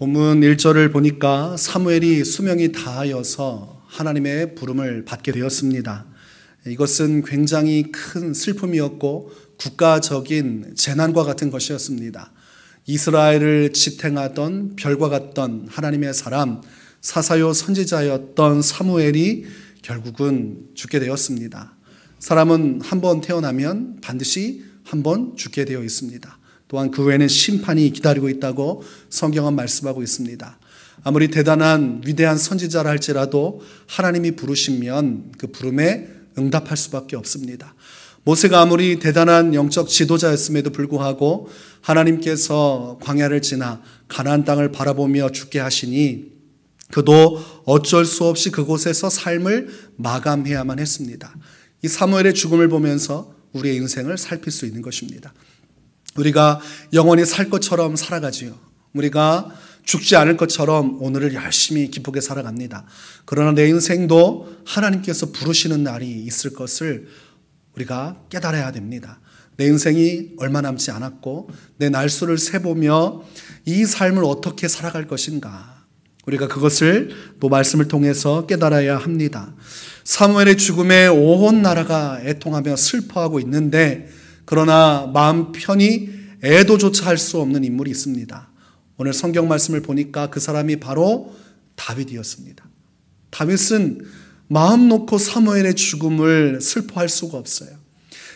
본문 1절을 보니까 사무엘이 수명이 다하여서 하나님의 부름을 받게 되었습니다. 이것은 굉장히 큰 슬픔이었고 국가적인 재난과 같은 것이었습니다. 이스라엘을 지탱하던 별과 같던 하나님의 사람 사사요 선지자였던 사무엘이 결국은 죽게 되었습니다. 사람은 한 번 태어나면 반드시 한 번 죽게 되어 있습니다. 또한 그 외에는 심판이 기다리고 있다고 성경은 말씀하고 있습니다. 아무리 대단한 위대한 선지자라 할지라도 하나님이 부르시면 그 부름에 응답할 수밖에 없습니다. 모세가 아무리 대단한 영적 지도자였음에도 불구하고 하나님께서 광야를 지나 가나안 땅을 바라보며 죽게 하시니 그도 어쩔 수 없이 그곳에서 삶을 마감해야만 했습니다. 이 사무엘의 죽음을 보면서 우리의 인생을 살필 수 있는 것입니다. 우리가 영원히 살 것처럼 살아가지요. 우리가 죽지 않을 것처럼 오늘을 열심히 기쁘게 살아갑니다. 그러나 내 인생도 하나님께서 부르시는 날이 있을 것을 우리가 깨달아야 됩니다. 내 인생이 얼마 남지 않았고 내 날수를 세보며 이 삶을 어떻게 살아갈 것인가, 우리가 그것을 또 말씀을 통해서 깨달아야 합니다. 사무엘의 죽음에 온 나라가 애통하며 슬퍼하고 있는데, 그러나 마음 편히 애도조차 할 수 없는 인물이 있습니다. 오늘 성경 말씀을 보니까 그 사람이 바로 다윗이었습니다. 다윗은 마음 놓고 사무엘의 죽음을 슬퍼할 수가 없어요.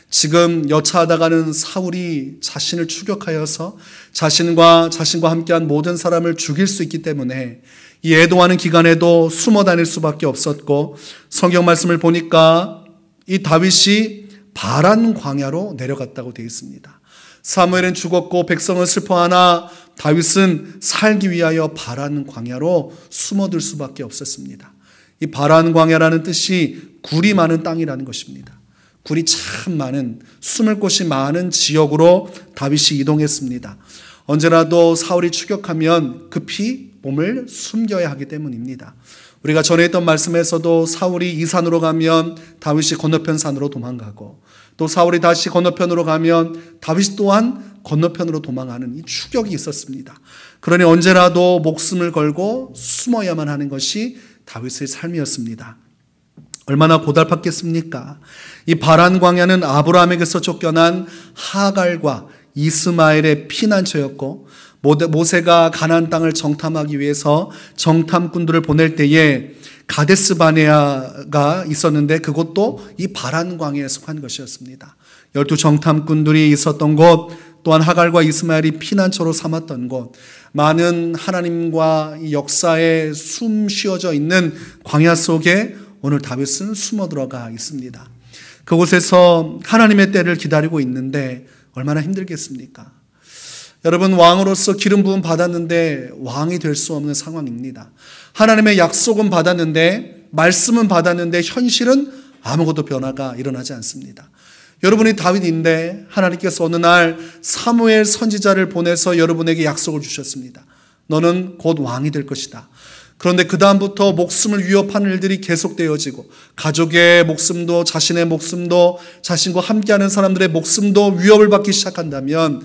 지금 여차하다가는 사울이 자신을 추격하여서 자신과 함께한 모든 사람을 죽일 수 있기 때문에 이 애도하는 기간에도 숨어 다닐 수밖에 없었고, 성경 말씀을 보니까 이 다윗이 바란 광야로 내려갔다고 되어 있습니다. 사무엘은 죽었고 백성은 슬퍼하나 다윗은 살기 위하여 바란 광야로 숨어들 수밖에 없었습니다. 이 바란 광야라는 뜻이 굴이 많은 땅이라는 것입니다. 굴이 참 많은, 숨을 곳이 많은 지역으로 다윗이 이동했습니다. 언제라도 사울이 추격하면 급히 몸을 숨겨야 하기 때문입니다. 우리가 전에 했던 말씀에서도 사울이 이 산으로 가면 다윗이 건너편 산으로 도망가고, 또 사울이 다시 건너편으로 가면 다윗 또한 건너편으로 도망하는 이 추격이 있었습니다. 그러니 언제라도 목숨을 걸고 숨어야만 하는 것이 다윗의 삶이었습니다. 얼마나 고달팠겠습니까? 이 바란 광야는 아브라함에게서 쫓겨난 하갈과 이스마엘의 피난처였고, 모세가 가나안 땅을 정탐하기 위해서 정탐꾼들을 보낼 때에 가데스 바네아가 있었는데 그것도 이 바란 광야에 속한 것이었습니다. 12 정탐꾼들이 있었던 곳, 또한 하갈과 이스마엘이 피난처로 삼았던 곳, 많은 하나님과 이 역사에 숨 쉬어져 있는 광야 속에 오늘 다윗은 숨어 들어가 있습니다. 그곳에서 하나님의 때를 기다리고 있는데 얼마나 힘들겠습니까? 여러분, 왕으로서 기름 부음 받았는데 왕이 될 수 없는 상황입니다. 하나님의 약속은 받았는데, 말씀은 받았는데 현실은 아무것도 변화가 일어나지 않습니다. 여러분이 다윗인데 하나님께서 어느 날 사무엘 선지자를 보내서 여러분에게 약속을 주셨습니다. 너는 곧 왕이 될 것이다. 그런데 그 다음부터 목숨을 위협하는 일들이 계속되어지고, 가족의 목숨도 자신의 목숨도 자신과 함께하는 사람들의 목숨도 위협을 받기 시작한다면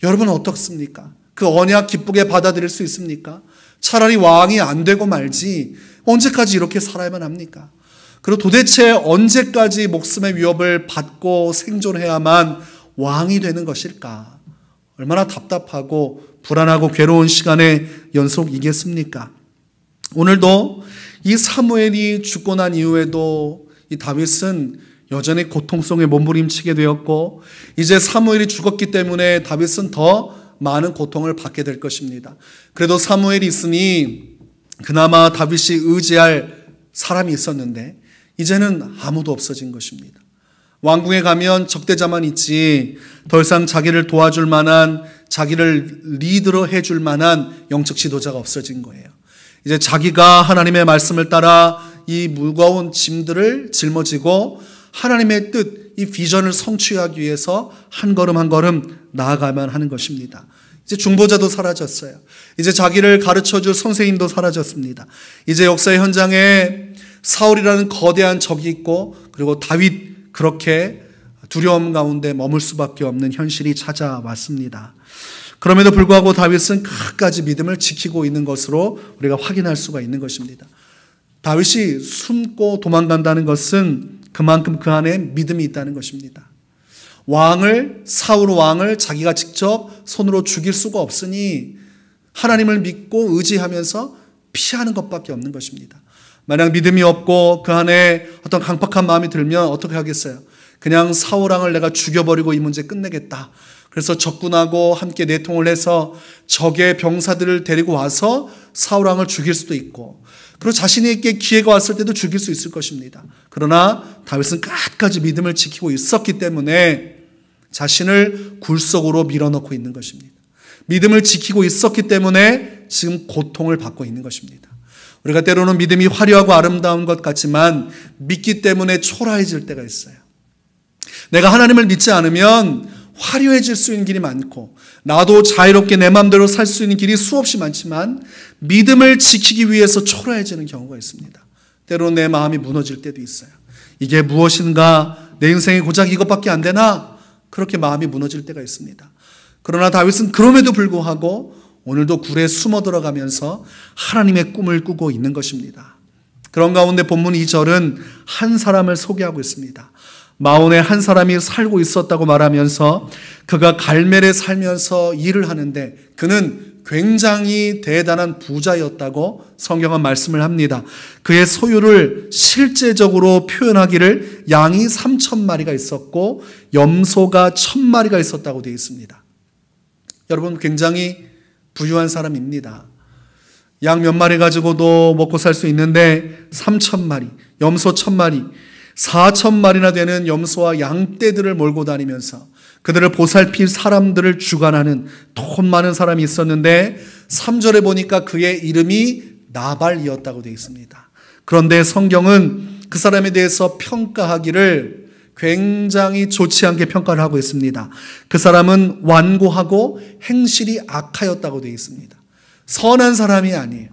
여러분은 어떻습니까? 그 언약 기쁘게 받아들일 수 있습니까? 차라리 왕이 안 되고 말지 언제까지 이렇게 살아야만 합니까? 그리고 도대체 언제까지 목숨의 위협을 받고 생존해야만 왕이 되는 것일까? 얼마나 답답하고 불안하고 괴로운 시간의 연속이겠습니까? 오늘도 이 사무엘이 죽고 난 이후에도 이 다윗은 여전히 고통 속에 몸부림치게 되었고, 이제 사무엘이 죽었기 때문에 다윗은 더 많은 고통을 받게 될 것입니다. 그래도 사무엘이 있으니 그나마 다윗이 의지할 사람이 있었는데 이제는 아무도 없어진 것입니다. 왕궁에 가면 적대자만 있지 더 이상 자기를 도와줄 만한, 자기를 리드로 해줄 만한 영적 지도자가 없어진 거예요. 이제 자기가 하나님의 말씀을 따라 이 무거운 짐들을 짊어지고 하나님의 뜻, 이 비전을 성취하기 위해서 한 걸음 한 걸음 나아가만 하는 것입니다. 이제 중보자도 사라졌어요. 이제 자기를 가르쳐줄 선생님도 사라졌습니다. 이제 역사의 현장에 사울이라는 거대한 적이 있고, 그리고 다윗, 그렇게 두려움 가운데 머물 수밖에 없는 현실이 찾아왔습니다. 그럼에도 불구하고 다윗은 끝까지 믿음을 지키고 있는 것으로 우리가 확인할 수가 있는 것입니다. 다윗이 숨고 도망간다는 것은 그만큼 그 안에 믿음이 있다는 것입니다. 사울 왕을 자기가 직접 손으로 죽일 수가 없으니 하나님을 믿고 의지하면서 피하는 것밖에 없는 것입니다. 만약 믿음이 없고 그 안에 어떤 강팍한 마음이 들면 어떻게 하겠어요? 그냥 사울 왕을 내가 죽여버리고 이 문제 끝내겠다. 그래서 적군하고 함께 내통을 해서 적의 병사들을 데리고 와서 사울 왕을 죽일 수도 있고, 그리고 자신에게 기회가 왔을 때도 죽일 수 있을 것입니다. 그러나 다윗은 끝까지 믿음을 지키고 있었기 때문에 자신을 굴 속으로 밀어넣고 있는 것입니다. 믿음을 지키고 있었기 때문에 지금 고통을 받고 있는 것입니다. 우리가 때로는 믿음이 화려하고 아름다운 것 같지만 믿기 때문에 초라해질 때가 있어요. 내가 하나님을 믿지 않으면 화려해질 수 있는 길이 많고 나도 자유롭게 내 마음대로 살 수 있는 길이 수없이 많지만 믿음을 지키기 위해서 초라해지는 경우가 있습니다. 때로는 내 마음이 무너질 때도 있어요. 이게 무엇인가? 내 인생에 고작 이것밖에 안 되나? 그렇게 마음이 무너질 때가 있습니다. 그러나 다윗은 그럼에도 불구하고 오늘도 굴에 숨어 들어가면서 하나님의 꿈을 꾸고 있는 것입니다. 그런 가운데 본문 2절은 한 사람을 소개하고 있습니다. 마온에 한 사람이 살고 있었다고 말하면서 그가 갈멜에 살면서 일을 하는데 그는 굉장히 대단한 부자였다고 성경은 말씀을 합니다. 그의 소유를 실제적으로 표현하기를 양이 3,000마리가 있었고 염소가 1,000마리가 있었다고 되어 있습니다. 여러분, 굉장히 부유한 사람입니다. 양 몇 마리 가지고도 먹고 살 수 있는데 3,000마리, 염소 1,000마리, 4,000마리나 되는 염소와 양떼들을 몰고 다니면서 그들을 보살필 사람들을 주관하는 돈 많은 사람이 있었는데 3절에 보니까 그의 이름이 나발이었다고 되어 있습니다. 그런데 성경은 그 사람에 대해서 평가하기를 굉장히 좋지 않게 평가를 하고 있습니다. 그 사람은 완고하고 행실이 악하였다고 되어 있습니다. 선한 사람이 아니에요.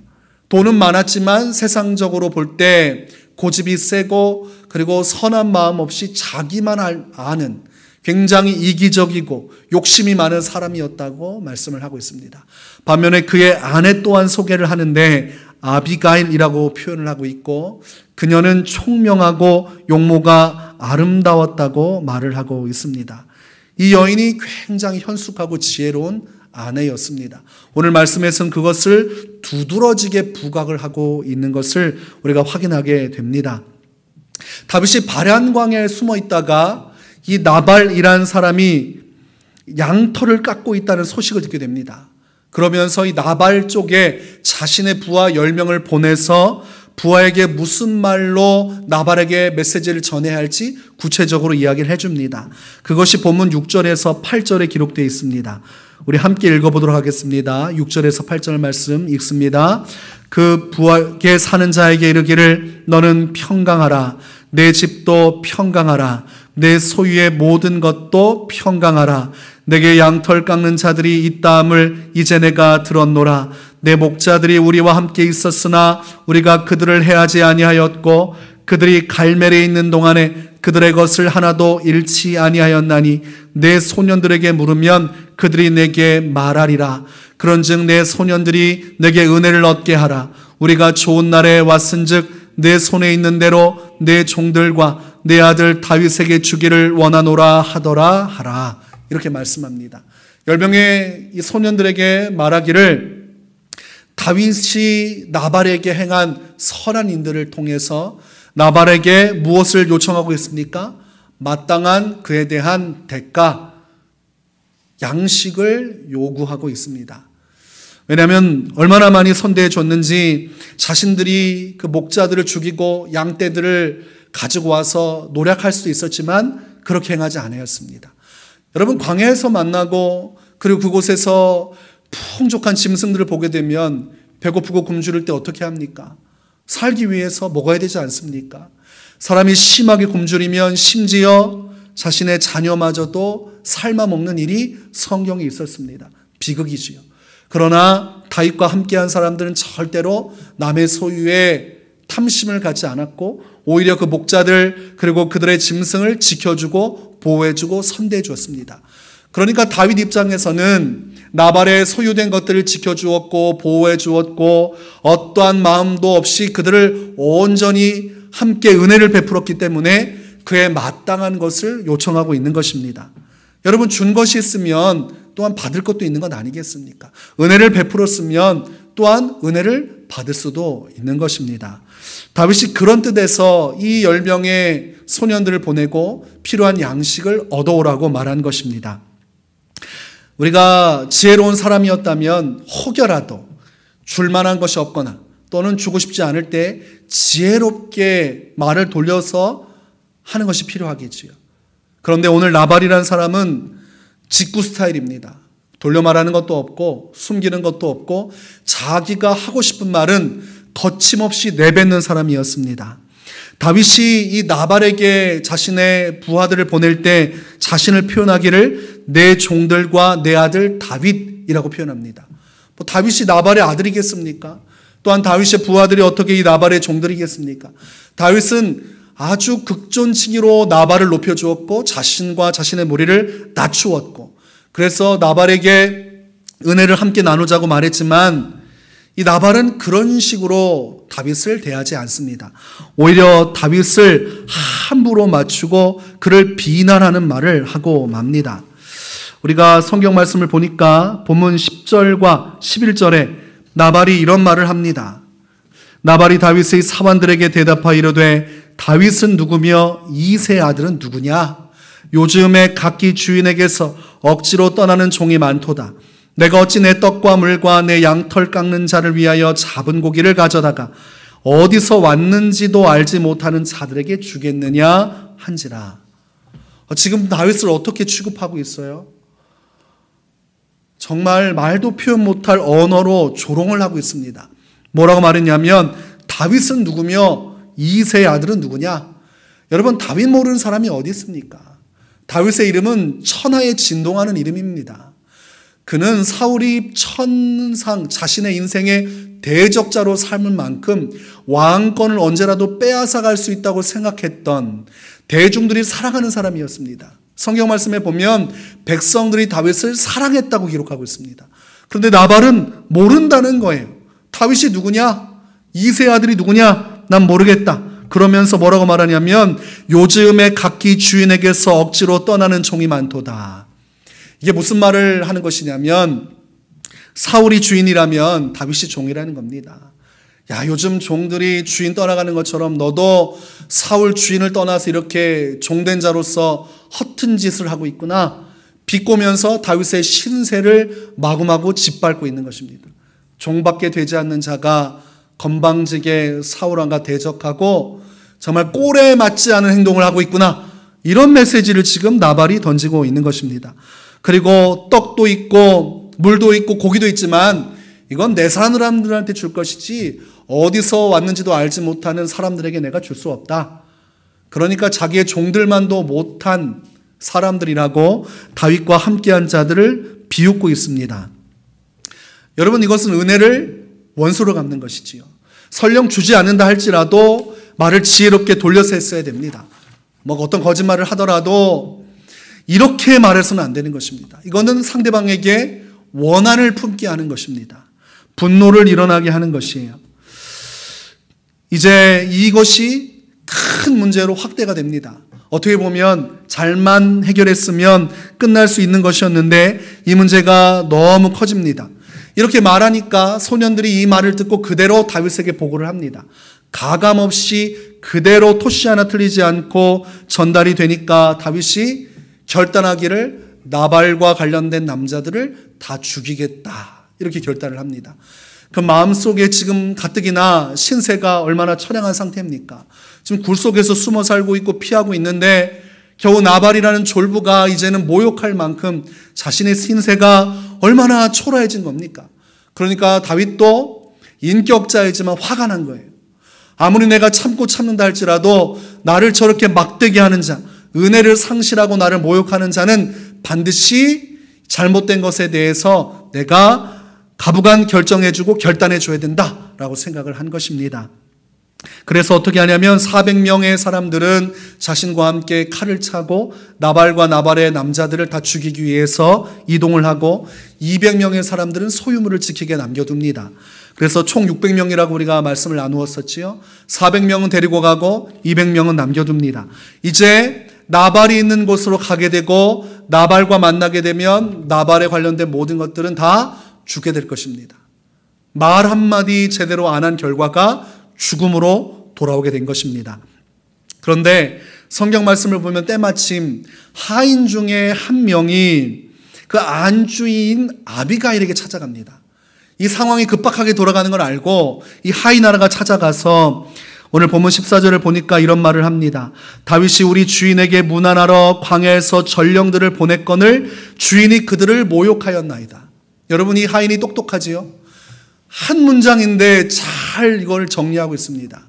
돈은 많았지만 세상적으로 볼 때 고집이 세고 그리고 선한 마음 없이 자기만 아는 굉장히 이기적이고 욕심이 많은 사람이었다고 말씀을 하고 있습니다. 반면에 그의 아내 또한 소개를 하는데 아비가일이라고 표현을 하고 있고 그녀는 총명하고 용모가 아름다웠다고 말을 하고 있습니다. 이 여인이 굉장히 현숙하고 지혜로운 아내였습니다. 오늘 말씀에서는 그것을 두드러지게 부각을 하고 있는 것을 우리가 확인하게 됩니다. 다윗이 바란 광야에 숨어 있다가 이 나발이라는 사람이 양털을 깎고 있다는 소식을 듣게 됩니다. 그러면서 이 나발 쪽에 자신의 부하 10명을 보내서 부하에게 무슨 말로 나발에게 메시지를 전해야 할지 구체적으로 이야기를 해줍니다. 그것이 본문 6절에서 8절에 기록되어 있습니다. 우리 함께 읽어보도록 하겠습니다. 6절에서 8절 말씀 읽습니다. 그 부하에게 사는 자에게 이르기를 너는 평강하라. 내 집도 평강하라. 내 소유의 모든 것도 평강하라. 내게 양털 깎는 자들이 있다함을 이제 내가 들었노라. 내 목자들이 우리와 함께 있었으나 우리가 그들을 해하지 아니하였고 그들이 갈멜에 있는 동안에 그들의 것을 하나도 잃지 아니하였나니 내 소년들에게 물으면 그들이 내게 말하리라. 그런즉 내 소년들이 내게 은혜를 얻게 하라. 우리가 좋은 날에 왔은즉 내 손에 있는 대로 내 종들과 내 아들 다윗에게 주기를 원하노라 하더라 하라. 이렇게 말씀합니다. 10명의 이 소년들에게 말하기를 다윗이 나발에게 행한 선한 인들을 통해서 나발에게 무엇을 요청하고 있습니까? 마땅한 그에 대한 대가, 양식을 요구하고 있습니다. 왜냐하면 얼마나 많이 선대해 줬는지 자신들이 그 목자들을 죽이고 양떼들을 가지고 와서 노력할 수도 있었지만 그렇게 행하지 않았습니다. 여러분, 광야에서 만나고 그리고 그곳에서 풍족한 짐승들을 보게 되면 배고프고 굶주릴 때 어떻게 합니까? 살기 위해서 먹어야 되지 않습니까? 사람이 심하게 굶주리면 심지어 자신의 자녀마저도 삶아 먹는 일이 성경에 있었습니다. 비극이지요. 그러나 다윗과 함께한 사람들은 절대로 남의 소유에 탐심을 갖지 않았고 오히려 그 목자들 그리고 그들의 짐승을 지켜주고 보호해주고 선대해 주었습니다. 그러니까 다윗 입장에서는 나발의 소유된 것들을 지켜주었고 보호해 주었고 어떠한 마음도 없이 그들을 온전히 함께 은혜를 베풀었기 때문에 그에 마땅한 것을 요청하고 있는 것입니다. 여러분, 준 것이 있으면 또한 받을 것도 있는 것 아니겠습니까? 은혜를 베풀었으면 또한 은혜를 받을 수도 있는 것입니다. 다윗이 그런 뜻에서 이 10명의 소년들을 보내고 필요한 양식을 얻어오라고 말한 것입니다. 우리가 지혜로운 사람이었다면 혹여라도 줄 만한 것이 없거나 또는 주고 싶지 않을 때 지혜롭게 말을 돌려서 하는 것이 필요하겠지요. 그런데 오늘 나발이라는 사람은 직구 스타일입니다. 돌려 말하는 것도 없고 숨기는 것도 없고 자기가 하고 싶은 말은 거침없이 내뱉는 사람이었습니다. 다윗이 이 나발에게 자신의 부하들을 보낼 때 자신을 표현하기를 내 종들과 내 아들 다윗이라고 표현합니다. 다윗이 나발의 아들이겠습니까? 또한 다윗의 부하들이 어떻게 이 나발의 종들이겠습니까? 다윗은 아주 극존칭의로 나발을 높여주었고 자신과 자신의 무리를 낮추었고 그래서 나발에게 은혜를 함께 나누자고 말했지만 이 나발은 그런 식으로 다윗을 대하지 않습니다. 오히려 다윗을 함부로 맞추고 그를 비난하는 말을 하고 맙니다. 우리가 성경 말씀을 보니까 본문 10절과 11절에 나발이 이런 말을 합니다. 나발이 다윗의 사환들에게 대답하여 이르되 다윗은 누구며 이새의 아들은 누구냐? 요즘에 각기 주인에게서 억지로 떠나는 종이 많도다. 내가 어찌 내 떡과 물과 내 양털 깎는 자를 위하여 잡은 고기를 가져다가 어디서 왔는지도 알지 못하는 자들에게 주겠느냐 한지라. 지금 다윗을 어떻게 취급하고 있어요? 정말 말도 표현 못할 언어로 조롱을 하고 있습니다. 뭐라고 말했냐면 다윗은 누구며 이새의 아들은 누구냐? 여러분, 다윗 모르는 사람이 어디 있습니까? 다윗의 이름은 천하에 진동하는 이름입니다. 그는 사울이 천상 자신의 인생의 대적자로 삶을 만큼 왕권을 언제라도 빼앗아갈 수 있다고 생각했던 대중들이 사랑하는 사람이었습니다. 성경 말씀에 보면 백성들이 다윗을 사랑했다고 기록하고 있습니다. 그런데 나발은 모른다는 거예요. 다윗이 누구냐? 이새의 아들이 누구냐? 난 모르겠다. 그러면서 뭐라고 말하냐면 요즘에 각기 주인에게서 억지로 떠나는 종이 많도다. 이게 무슨 말을 하는 것이냐면 사울이 주인이라면 다윗이 종이라는 겁니다. 야, 요즘 종들이 주인 떠나가는 것처럼 너도 사울 주인을 떠나서 이렇게 종된 자로서 허튼 짓을 하고 있구나. 비꼬면서 다윗의 신세를 마구마구 짓밟고 있는 것입니다. 종밖에 되지 않는 자가 건방지게 사울왕과 대적하고 정말 꼴에 맞지 않은 행동을 하고 있구나. 이런 메시지를 지금 나발이 던지고 있는 것입니다. 그리고 떡도 있고 물도 있고 고기도 있지만 이건 내 사람들한테 줄 것이지 어디서 왔는지도 알지 못하는 사람들에게 내가 줄 수 없다. 그러니까 자기의 종들만도 못한 사람들이라고 다윗과 함께한 자들을 비웃고 있습니다. 여러분, 이것은 은혜를 원수로 갚는 것이지요. 설령 주지 않는다 할지라도 말을 지혜롭게 돌려서 했어야 됩니다. 어떤 거짓말을 하더라도 이렇게 말해서는 안 되는 것입니다. 이거는 상대방에게 원한을 품게 하는 것입니다. 분노를 일어나게 하는 것이에요. 이제 이것이 큰 문제로 확대가 됩니다. 어떻게 보면 잘만 해결했으면 끝날 수 있는 것이었는데 이 문제가 너무 커집니다. 이렇게 말하니까 소년들이 이 말을 듣고 그대로 다윗에게 보고를 합니다. 가감없이 그대로 토시 하나 틀리지 않고 전달이 되니까 다윗이 결단하기를 나발과 관련된 남자들을 다 죽이겠다. 이렇게 결단을 합니다. 그 마음속에 지금 가뜩이나 신세가 얼마나 처량한 상태입니까? 지금 굴 속에서 숨어 살고 있고 피하고 있는데 겨우 나발이라는 졸부가 이제는 모욕할 만큼 자신의 신세가 얼마나 초라해진 겁니까? 그러니까 다윗도 인격자이지만 화가 난 거예요. 아무리 내가 참고 참는다 할지라도 나를 저렇게 막대게 하는 자, 은혜를 상실하고 나를 모욕하는 자는 반드시 잘못된 것에 대해서 내가 가부간 결정해주고 결단해줘야 된다라고 생각을 한 것입니다. 그래서 어떻게 하냐면 400명의 사람들은 자신과 함께 칼을 차고 나발과 나발의 남자들을 다 죽이기 위해서 이동을 하고 200명의 사람들은 소유물을 지키게 남겨둡니다. 그래서 총 600명이라고 우리가 말씀을 나누었었지요. 400명은 데리고 가고 200명은 남겨둡니다. 이제 나발이 있는 곳으로 가게 되고 나발과 만나게 되면 나발에 관련된 모든 것들은 다 죽게 될 것입니다. 말 한마디 제대로 안 한 결과가 죽음으로 돌아오게 된 것입니다. 그런데 성경 말씀을 보면 때마침 하인 중에 한 명이 그 안주인 아비가일에게 찾아갑니다. 이 상황이 급박하게 돌아가는 걸 알고 이 하이나라가 찾아가서 오늘 본문 14절을 보니까 이런 말을 합니다. 다윗이 우리 주인에게 문안하러 광야에서 전령들을 보냈거늘 주인이 그들을 모욕하였나이다. 여러분, 이 하인이 똑똑하지요? 한 문장인데 잘 이걸 정리하고 있습니다.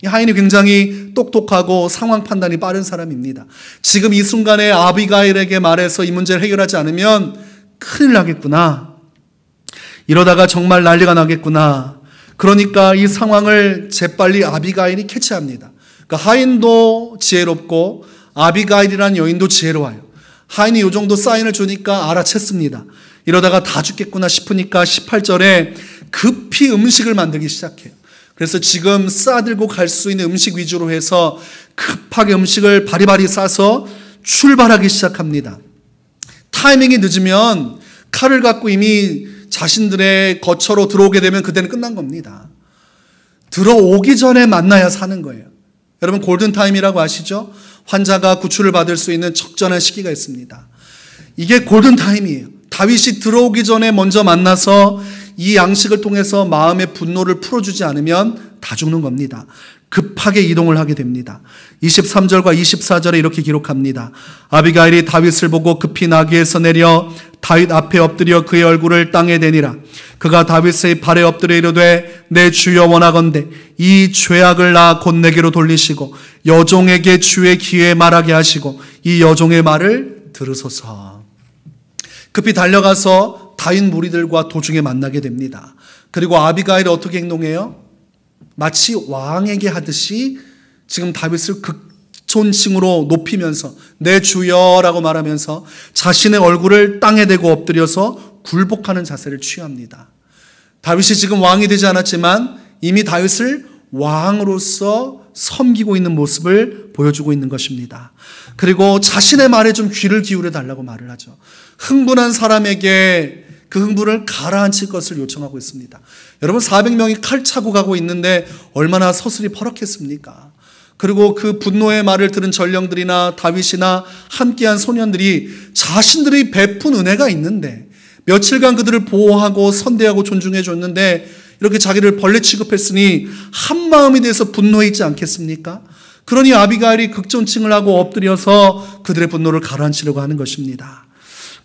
이 하인이 굉장히 똑똑하고 상황 판단이 빠른 사람입니다. 지금 이 순간에 아비가일에게 말해서 이 문제를 해결하지 않으면 큰일 나겠구나. 이러다가 정말 난리가 나겠구나. 그러니까 이 상황을 재빨리 아비가일이 캐치합니다. 그러니까 하인도 지혜롭고 아비가일이라는 여인도 지혜로워요. 하인이 이 정도 사인을 주니까 알아챘습니다. 이러다가 다 죽겠구나 싶으니까 18절에 급히 음식을 만들기 시작해요. 그래서 지금 싸들고 갈 수 있는 음식 위주로 해서 급하게 음식을 바리바리 싸서 출발하기 시작합니다. 타이밍이 늦으면 칼을 갖고 이미 자신들의 거처로 들어오게 되면 그때는 끝난 겁니다. 들어오기 전에 만나야 사는 거예요. 여러분, 골든타임이라고 아시죠? 환자가 구출을 받을 수 있는 적절한 시기가 있습니다. 이게 골든타임이에요. 다윗이 들어오기 전에 먼저 만나서 이 양식을 통해서 마음의 분노를 풀어주지 않으면 다 죽는 겁니다. 급하게 이동을 하게 됩니다. 23절과 24절에 이렇게 기록합니다. 아비가일이 다윗을 보고 급히 나귀에서 내려 다윗 앞에 엎드려 그의 얼굴을 땅에 대니라. 그가 다윗의 발에 엎드려 이르되 내 주여 원하건대 이 죄악을 나 곧 내게로 돌리시고 여종에게 주의 귀에 말하게 하시고 이 여종의 말을 들으소서. 급히 달려가서 다윗 무리들과 도중에 만나게 됩니다. 그리고 아비가일이 어떻게 행동해요? 마치 왕에게 하듯이 지금 다윗을 극존칭으로 높이면서 내 주여라고 말하면서 자신의 얼굴을 땅에 대고 엎드려서 굴복하는 자세를 취합니다. 다윗이 지금 왕이 되지 않았지만 이미 다윗을 왕으로서 섬기고 있는 모습을 보여주고 있는 것입니다. 그리고 자신의 말에 좀 귀를 기울여 달라고 말을 하죠. 흥분한 사람에게 그 흥분을 가라앉힐 것을 요청하고 있습니다. 여러분, 400명이 칼 차고 가고 있는데 얼마나 서슬이 퍼럭했습니까? 그리고 그 분노의 말을 들은 전령들이나 다윗이나 함께한 소년들이 자신들이 베푼 은혜가 있는데 며칠간 그들을 보호하고 선대하고 존중해 줬는데 이렇게 자기를 벌레 취급했으니 한마음이 돼서 분노해 있지 않겠습니까? 그러니 아비가일이 극존칭을 하고 엎드려서 그들의 분노를 가라앉히려고 하는 것입니다.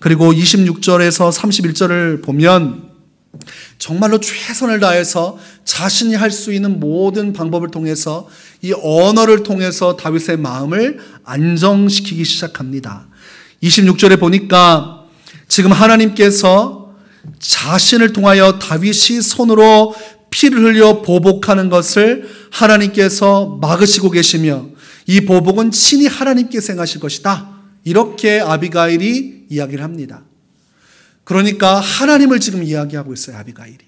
그리고 26절에서 31절을 보면 정말로 최선을 다해서 자신이 할 수 있는 모든 방법을 통해서 이 언어를 통해서 다윗의 마음을 안정시키기 시작합니다. 26절에 보니까 지금 하나님께서 자신을 통하여 다윗이 손으로 피를 흘려 보복하는 것을 하나님께서 막으시고 계시며 이 보복은 친히 하나님께서 행하실 것이다. 이렇게 아비가일이 이야기를 합니다. 그러니까 하나님을 지금 이야기하고 있어요. 아비가일이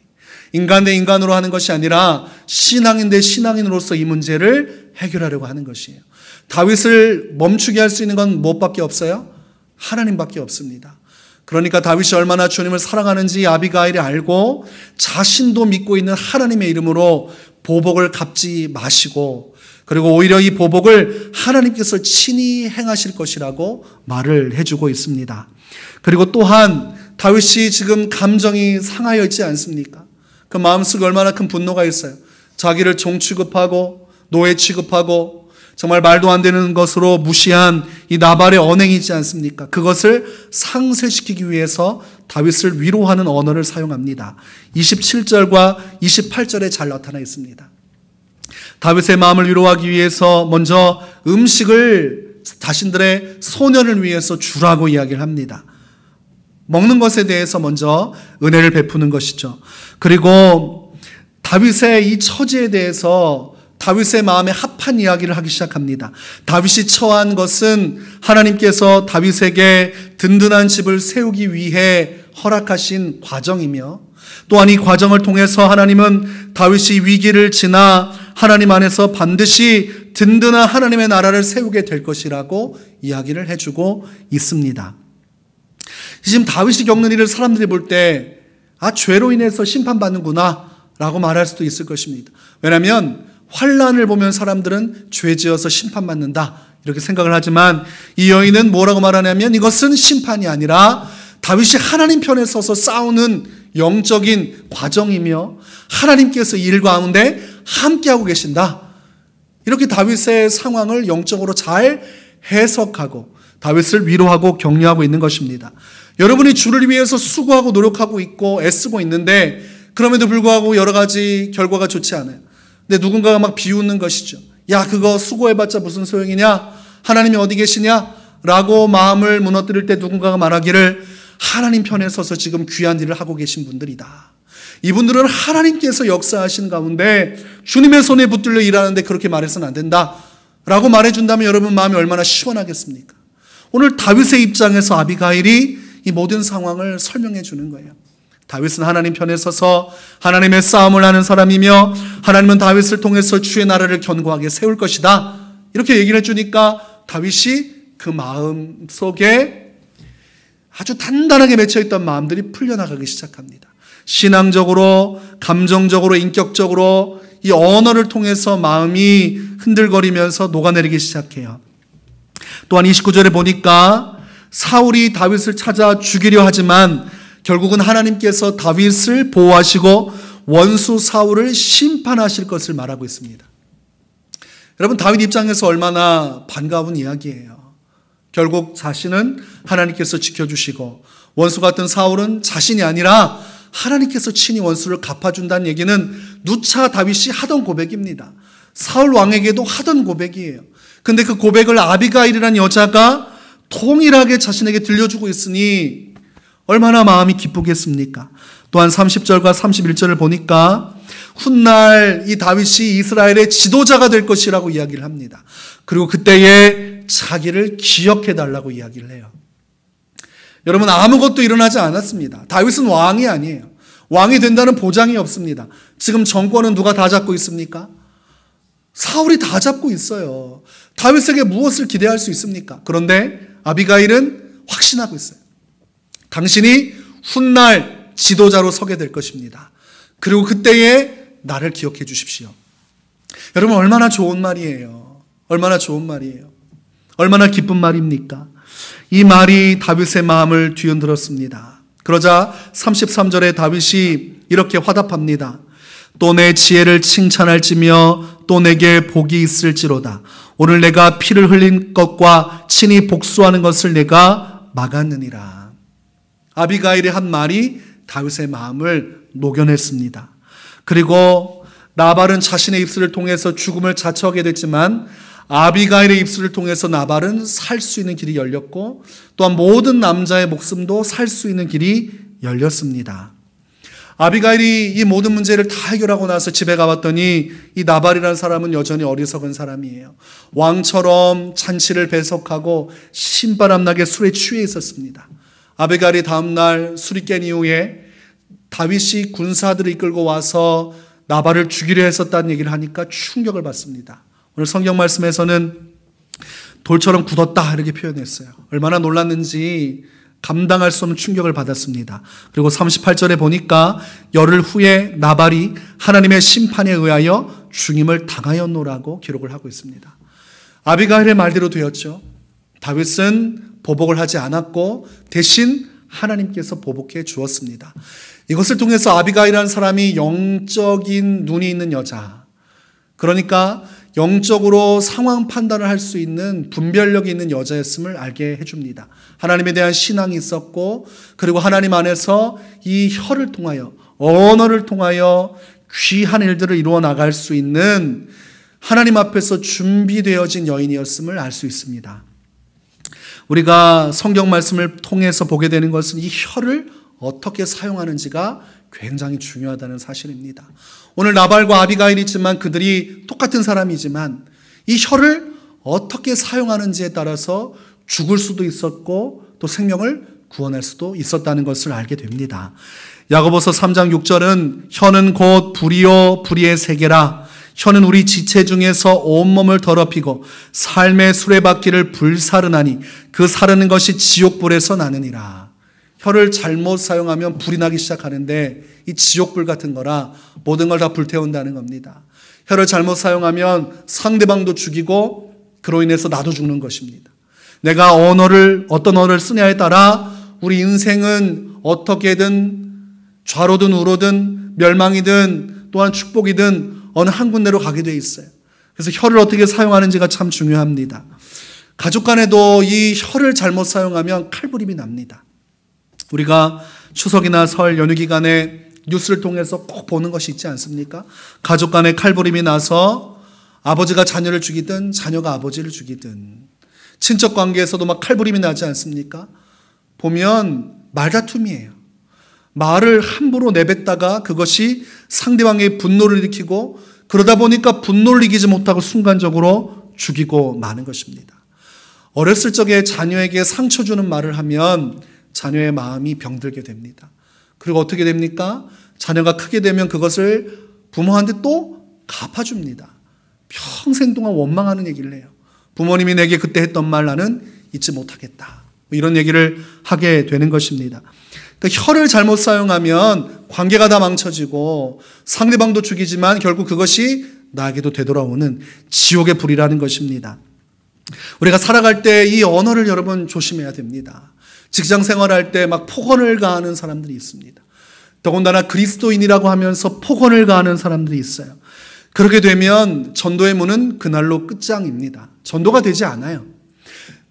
인간 대 인간으로 하는 것이 아니라 신앙인 대 신앙인으로서 이 문제를 해결하려고 하는 것이에요. 다윗을 멈추게 할 수 있는 건 무엇밖에 없어요? 하나님밖에 없습니다. 그러니까 다윗이 얼마나 주님을 사랑하는지 아비가일이 알고 자신도 믿고 있는 하나님의 이름으로 보복을 갚지 마시고 그리고 오히려 이 보복을 하나님께서 친히 행하실 것이라고 말을 해주고 있습니다. 그리고 또한 다윗이 지금 감정이 상하여 있지 않습니까? 그 마음속에 얼마나 큰 분노가 있어요. 자기를 종 취급하고 노예 취급하고 정말 말도 안 되는 것으로 무시한 이 나발의 언행이지 않습니까? 그것을 상쇄시키기 위해서 다윗을 위로하는 언어를 사용합니다. 27절과 28절에 잘 나타나 있습니다. 다윗의 마음을 위로하기 위해서 먼저 음식을 자신들의 소년을 위해서 주라고 이야기를 합니다. 먹는 것에 대해서 먼저 은혜를 베푸는 것이죠. 그리고 다윗의 이 처지에 대해서 다윗의 마음에 합한 이야기를 하기 시작합니다. 다윗이 처한 것은 하나님께서 다윗에게 든든한 집을 세우기 위해 허락하신 과정이며, 또한 이 과정을 통해서 하나님은 다윗이 위기를 지나 하나님 안에서 반드시 든든한 하나님의 나라를 세우게 될 것이라고 이야기를 해주고 있습니다. 지금 다윗이 겪는 일을 사람들이 볼 때 죄로 인해서 심판받는구나 라고 말할 수도 있을 것입니다. 왜냐하면 환난을 보면 사람들은 죄 지어서 심판받는다 이렇게 생각을 하지만, 이 여인은 뭐라고 말하냐면 이것은 심판이 아니라 다윗이 하나님 편에 서서 싸우는 영적인 과정이며 하나님께서 이 일 가운데 함께하고 계신다, 이렇게 다윗의 상황을 영적으로 잘 해석하고 다윗을 위로하고 격려하고 있는 것입니다. 여러분이 주를 위해서 수고하고 노력하고 있고 애쓰고 있는데 그럼에도 불구하고 여러 가지 결과가 좋지 않아요. 근데 누군가가 막 비웃는 것이죠. 야, 그거 수고해봤자 무슨 소용이냐? 하나님이 어디 계시냐? 라고 마음을 무너뜨릴 때 누군가가 말하기를 하나님 편에 서서 지금 귀한 일을 하고 계신 분들이다. 이분들은 하나님께서 역사하신 가운데 주님의 손에 붙들려 일하는데 그렇게 말해서는 안 된다 라고 말해준다면 여러분 마음이 얼마나 시원하겠습니까? 오늘 다윗의 입장에서 아비가일이 이 모든 상황을 설명해 주는 거예요. 다윗은 하나님 편에 서서 하나님의 싸움을 하는 사람이며 하나님은 다윗을 통해서 주의 나라를 견고하게 세울 것이다, 이렇게 얘기를 해주니까 다윗이 그 마음 속에 아주 단단하게 맺혀있던 마음들이 풀려나가기 시작합니다. 신앙적으로, 감정적으로, 인격적으로 이 언어를 통해서 마음이 흔들거리면서 녹아내리기 시작해요. 또한 29절에 보니까 사울이 다윗을 찾아 죽이려 하지만 결국은 하나님께서 다윗을 보호하시고 원수 사울을 심판하실 것을 말하고 있습니다. 여러분, 다윗 입장에서 얼마나 반가운 이야기예요. 결국 자신은 하나님께서 지켜주시고 원수 같은 사울은 자신이 아니라 하나님께서 친히 원수를 갚아준다는 얘기는 누차 다윗이 하던 고백입니다. 사울 왕에게도 하던 고백이에요. 근데 그 고백을 아비가일이라는 여자가 동일하게 자신에게 들려주고 있으니 얼마나 마음이 기쁘겠습니까? 또한 30절과 31절을 보니까 훗날 이 다윗이 이스라엘의 지도자가 될 것이라고 이야기를 합니다. 그리고 그때에 자기를 기억해 달라고 이야기를 해요. 여러분, 아무것도 일어나지 않았습니다. 다윗은 왕이 아니에요. 왕이 된다는 보장이 없습니다. 지금 정권은 누가 다 잡고 있습니까? 사울이 다 잡고 있어요. 다윗에게 무엇을 기대할 수 있습니까? 그런데 아비가일은 확신하고 있어요. 당신이 훗날 지도자로 서게 될 것입니다. 그리고 그때에 나를 기억해 주십시오. 여러분, 얼마나 좋은 말이에요. 얼마나 좋은 말이에요. 얼마나 기쁜 말입니까? 이 말이 다윗의 마음을 뒤흔들었습니다. 그러자 33절에 다윗이 이렇게 화답합니다. 또 내 지혜를 칭찬할지며 또 내게 복이 있을지로다. 오늘 내가 피를 흘린 것과 친히 복수하는 것을 내가 막았느니라. 아비가일의 한 말이 다윗의 마음을 녹여냈습니다. 그리고 나발은 자신의 입술을 통해서 죽음을 자처하게 됐지만 아비가일의 입술을 통해서 나발은 살 수 있는 길이 열렸고 또한 모든 남자의 목숨도 살 수 있는 길이 열렸습니다. 아비가일이 이 모든 문제를 다 해결하고 나서 집에 가봤더니 이 나발이라는 사람은 여전히 어리석은 사람이에요. 왕처럼 잔치를 배석하고 신바람나게 술에 취해 있었습니다. 아비가일이 다음날 술이 깬 이후에 다윗이 군사들을 이끌고 와서 나발을 죽이려 했었다는 얘기를 하니까 충격을 받습니다. 오늘 성경 말씀에서는 돌처럼 굳었다 이렇게 표현했어요. 얼마나 놀랐는지 감당할 수 없는 충격을 받았습니다. 그리고 38절에 보니까 열흘 후에 나발이 하나님의 심판에 의하여 죽임을 당하였노라고 기록을 하고 있습니다. 아비가일의 말대로 되었죠. 다윗은 보복을 하지 않았고 대신 하나님께서 보복해 주었습니다. 이것을 통해서 아비가일이라는 사람이 영적인 눈이 있는 여자, 그러니까 영적으로 상황 판단을 할 수 있는 분별력이 있는 여자였음을 알게 해줍니다. 하나님에 대한 신앙이 있었고 그리고 하나님 안에서 이 혀를 통하여 언어를 통하여 귀한 일들을 이루어 나갈 수 있는 하나님 앞에서 준비되어진 여인이었음을 알 수 있습니다. 우리가 성경 말씀을 통해서 보게 되는 것은 이 혀를 어떻게 사용하는지가 굉장히 중요하다는 사실입니다. 오늘 나발과 아비가일이지만 그들이 똑같은 사람이지만 이 혀를 어떻게 사용하는지에 따라서 죽을 수도 있었고 또 생명을 구원할 수도 있었다는 것을 알게 됩니다. 야고보서 3장 6절은 혀는 곧 불이요 불의의 세계라. 혀는 우리 지체 중에서 온몸을 더럽히고 삶의 수레바퀴를 불사르나니 그 사르는 것이 지옥불에서 나느니라. 혀를 잘못 사용하면 불이 나기 시작하는데 이 지옥불 같은 거라 모든 걸 다 불태운다는 겁니다. 혀를 잘못 사용하면 상대방도 죽이고 그로 인해서 나도 죽는 것입니다. 내가 어떤 언어를 쓰냐에 따라 우리 인생은 어떻게든 좌로든 우로든 멸망이든 또한 축복이든 어느 한 군데로 가게 돼 있어요. 그래서 혀를 어떻게 사용하는지가 참 중요합니다. 가족 간에도 이 혀를 잘못 사용하면 칼부림이 납니다. 우리가 추석이나 설 연휴 기간에 뉴스를 통해서 꼭 보는 것이 있지 않습니까? 가족 간에 칼부림이 나서 아버지가 자녀를 죽이든 자녀가 아버지를 죽이든 친척 관계에서도 막 칼부림이 나지 않습니까? 보면 말다툼이에요. 말을 함부로 내뱉다가 그것이 상대방의 분노를 일으키고 그러다 보니까 분노를 이기지 못하고 순간적으로 죽이고 마는 것입니다. 어렸을 적에 자녀에게 상처 주는 말을 하면 자녀의 마음이 병들게 됩니다. 그리고 어떻게 됩니까? 자녀가 크게 되면 그것을 부모한테 또 갚아줍니다. 평생 동안 원망하는 얘기를 해요. 부모님이 내게 그때 했던 말 나는 잊지 못하겠다. 이런 얘기를 하게 되는 것입니다. 그러니까 혀를 잘못 사용하면 관계가 다 망쳐지고 상대방도 죽이지만 결국 그것이 나에게도 되돌아오는 지옥의 불이라는 것입니다. 우리가 살아갈 때 이 언어를 여러분 조심해야 됩니다. 직장 생활할 때 막 폭언을 가하는 사람들이 있습니다. 더군다나 그리스도인이라고 하면서 폭언을 가하는 사람들이 있어요. 그렇게 되면 전도의 문은 그날로 끝장입니다. 전도가 되지 않아요.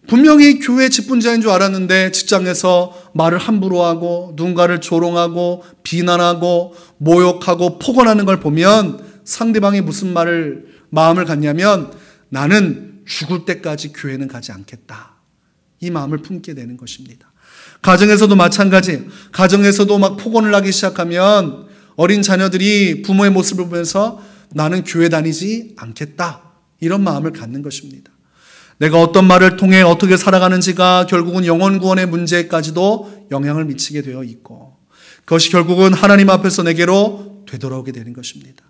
분명히 교회 직분자인 줄 알았는데 직장에서 말을 함부로 하고 누군가를 조롱하고 비난하고 모욕하고 폭언하는 걸 보면 상대방이 무슨 마음을 갖냐면 나는 죽을 때까지 교회는 가지 않겠다. 이 마음을 품게 되는 것입니다. 가정에서도 마찬가지예요. 가정에서도 막 폭언을 하기 시작하면 어린 자녀들이 부모의 모습을 보면서 나는 교회 다니지 않겠다. 이런 마음을 갖는 것입니다. 내가 어떤 말을 통해 어떻게 살아가는지가 결국은 영혼 구원의 문제까지도 영향을 미치게 되어 있고 그것이 결국은 하나님 앞에서 내게로 되돌아오게 되는 것입니다.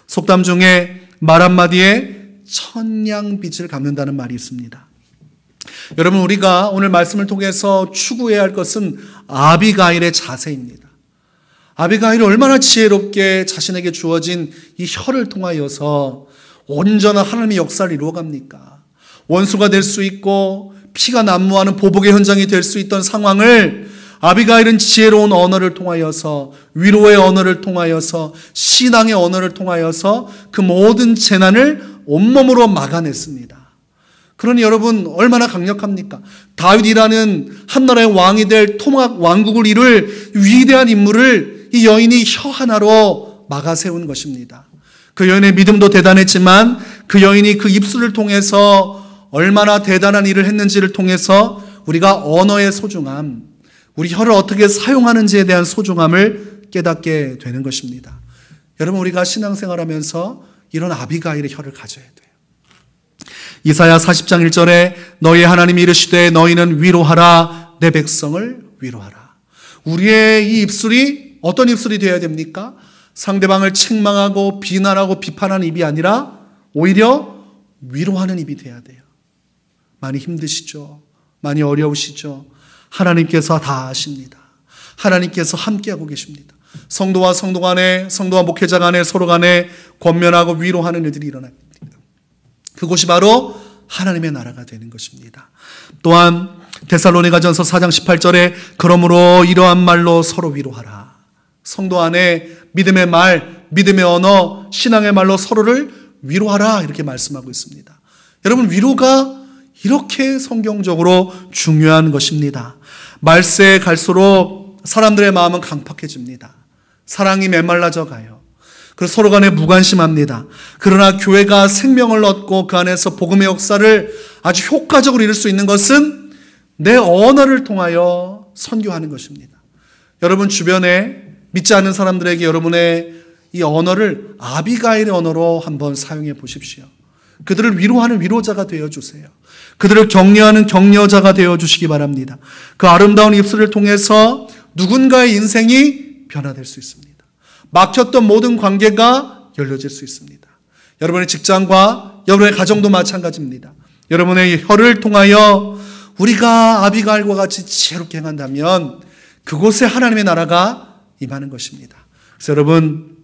속담 중에 말 한마디에 천냥빚을 갚는다는 말이 있습니다. 여러분 우리가 오늘 말씀을 통해서 추구해야 할 것은 아비가일의 자세입니다. 아비가일이 얼마나 지혜롭게 자신에게 주어진 이 혀를 통하여서 온전한 하나님의 역사를 이루어갑니까? 원수가 될 수 있고 피가 난무하는 보복의 현장이 될 수 있던 상황을 아비가일은 지혜로운 언어를 통하여서 위로의 언어를 통하여서 신앙의 언어를 통하여서 그 모든 재난을 온몸으로 막아냈습니다. 그러니 여러분 얼마나 강력합니까? 다윗이라는 한나라의 왕이 될 토막 왕국을 이룰 위대한 인물을 이 여인이 혀 하나로 막아세운 것입니다. 그 여인의 믿음도 대단했지만 그 여인이 그 입술을 통해서 얼마나 대단한 일을 했는지를 통해서 우리가 언어의 소중함, 우리 혀를 어떻게 사용하는지에 대한 소중함을 깨닫게 되는 것입니다. 여러분 우리가 신앙생활하면서 이런 아비가일의 혀를 가져야 돼요. 이사야 40장 1절에 너희 하나님이 이르시되 너희는 위로하라 내 백성을 위로하라. 우리의 이 입술이 어떤 입술이 되어야 됩니까? 상대방을 책망하고 비난하고 비판하는 입이 아니라 오히려 위로하는 입이 돼야 돼요. 많이 힘드시죠? 많이 어려우시죠? 하나님께서 다 아십니다. 하나님께서 함께하고 계십니다. 성도와 성도 간에, 성도와 목회자 간에, 서로 간에 권면하고 위로하는 일들이 일어납니다. 그곳이 바로 하나님의 나라가 되는 것입니다. 또한 데살로니가전서 4장 18절에 그러므로 이러한 말로 서로 위로하라. 성도 안에 믿음의 말, 믿음의 언어, 신앙의 말로 서로를 위로하라 이렇게 말씀하고 있습니다. 여러분 위로가 이렇게 성경적으로 중요한 것입니다. 말세에 갈수록 사람들의 마음은 강팍해집니다. 사랑이 메말라져 가요. 그래서 서로 간에 무관심합니다. 그러나 교회가 생명을 얻고 그 안에서 복음의 역사를 아주 효과적으로 이룰 수 있는 것은 내 언어를 통하여 선교하는 것입니다. 여러분 주변에 믿지 않는 사람들에게 여러분의 이 언어를 아비가일의 언어로 한번 사용해 보십시오. 그들을 위로하는 위로자가 되어주세요. 그들을 격려하는 격려자가 되어주시기 바랍니다. 그 아름다운 입술을 통해서 누군가의 인생이 변화될 수 있습니다. 막혔던 모든 관계가 열려질 수 있습니다. 여러분의 직장과 여러분의 가정도 마찬가지입니다. 여러분의 혀를 통하여 우리가 아비가일과 같이 지혜롭게 행한다면 그곳에 하나님의 나라가 임하는 것입니다. 그래서 여러분,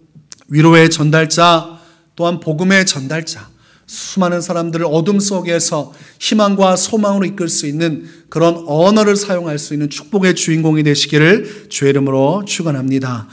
위로의 전달자, 또한 복음의 전달자, 수많은 사람들을 어둠 속에서 희망과 소망으로 이끌 수 있는 그런 언어를 사용할 수 있는 축복의 주인공이 되시기를 주의 이름으로 축원합니다.